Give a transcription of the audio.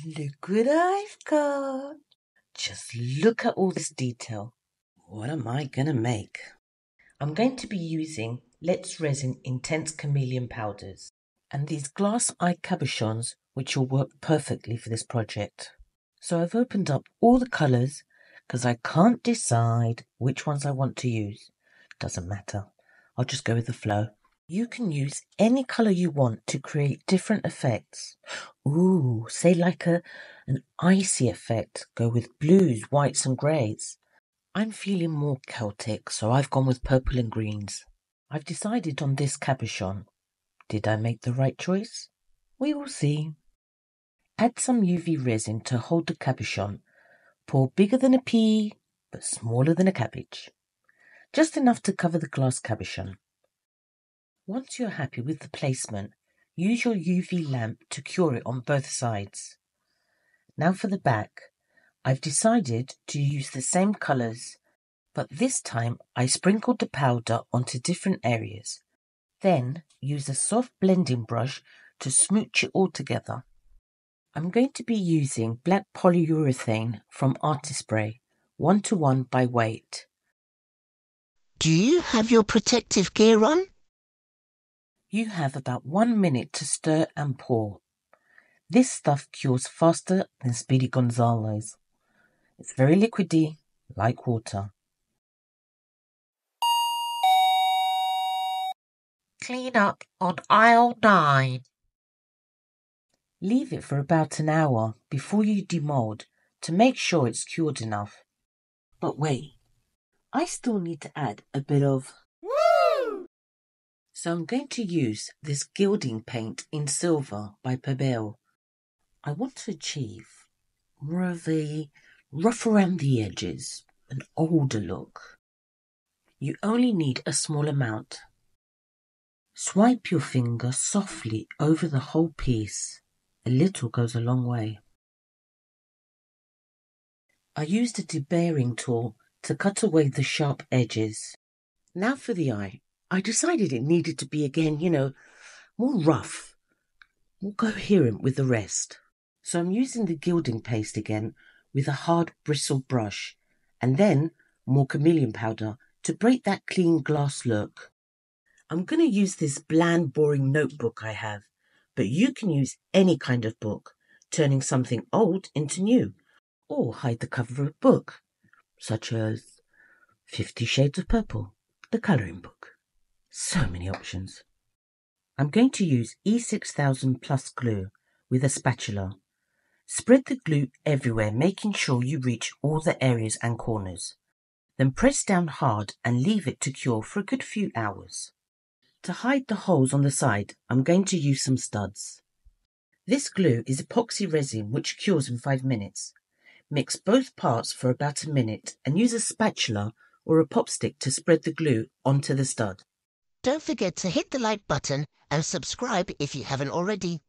Look what I've got. Just look at all this detail. What am I going to make? I'm going to be using Let's Resin Intense Chameleon Powders and these glass-eyed cabochons which will work perfectly for this project. So I've opened up all the colours because I can't decide which ones I want to use. Doesn't matter. I'll just go with the flow. You can use any colour you want to create different effects. Ooh, say like an icy effect. Go with blues, whites and greys. I'm feeling more Celtic, so I've gone with purple and greens. I've decided on this cabochon. Did I make the right choice? We will see. Add some UV resin to hold the cabochon. Pour bigger than a pea, but smaller than a cabbage. Just enough to cover the glass cabochon. Once you're happy with the placement, use your UV lamp to cure it on both sides. Now for the back. I've decided to use the same colours, but this time I sprinkled the powder onto different areas. Then use a soft blending brush to smooch it all together. I'm going to be using black polyurethane from Artistry, 1:1 by weight. Do you have your protective gear on? You have about 1 minute to stir and pour. This stuff cures faster than Speedy Gonzalo's. It's very liquidy, like water. Clean up on aisle 9. Leave it for about an hour before you demold to make sure it's cured enough. But wait, I still need to add a bit of woo! So I'm going to use this gilding paint in silver by Pebble. I want to achieve more of a rough around the edges, an older look. You only need a small amount. Swipe your finger softly over the whole piece. A little goes a long way. I used a deburring tool to cut away the sharp edges. Now for the eye. I decided it needed to be again, more rough, more coherent with the rest. So I'm using the gilding paste again with a hard bristle brush and then more chameleon powder to break that clean glass look. I'm going to use this bland, boring notebook I have, but you can use any kind of book, turning something old into new, or hide the cover of a book, such as 50 Shades of Purple, the colouring book. So many options. I'm going to use E6000 Plus glue with a spatula. Spread the glue everywhere, making sure you reach all the areas and corners. Then press down hard and leave it to cure for a good few hours. To hide the holes on the side, I'm going to use some studs. This glue is epoxy resin which cures in 5 minutes. Mix both parts for about a minute and use a spatula or a pop stick to spread the glue onto the stud. Don't forget to hit the like button and subscribe if you haven't already.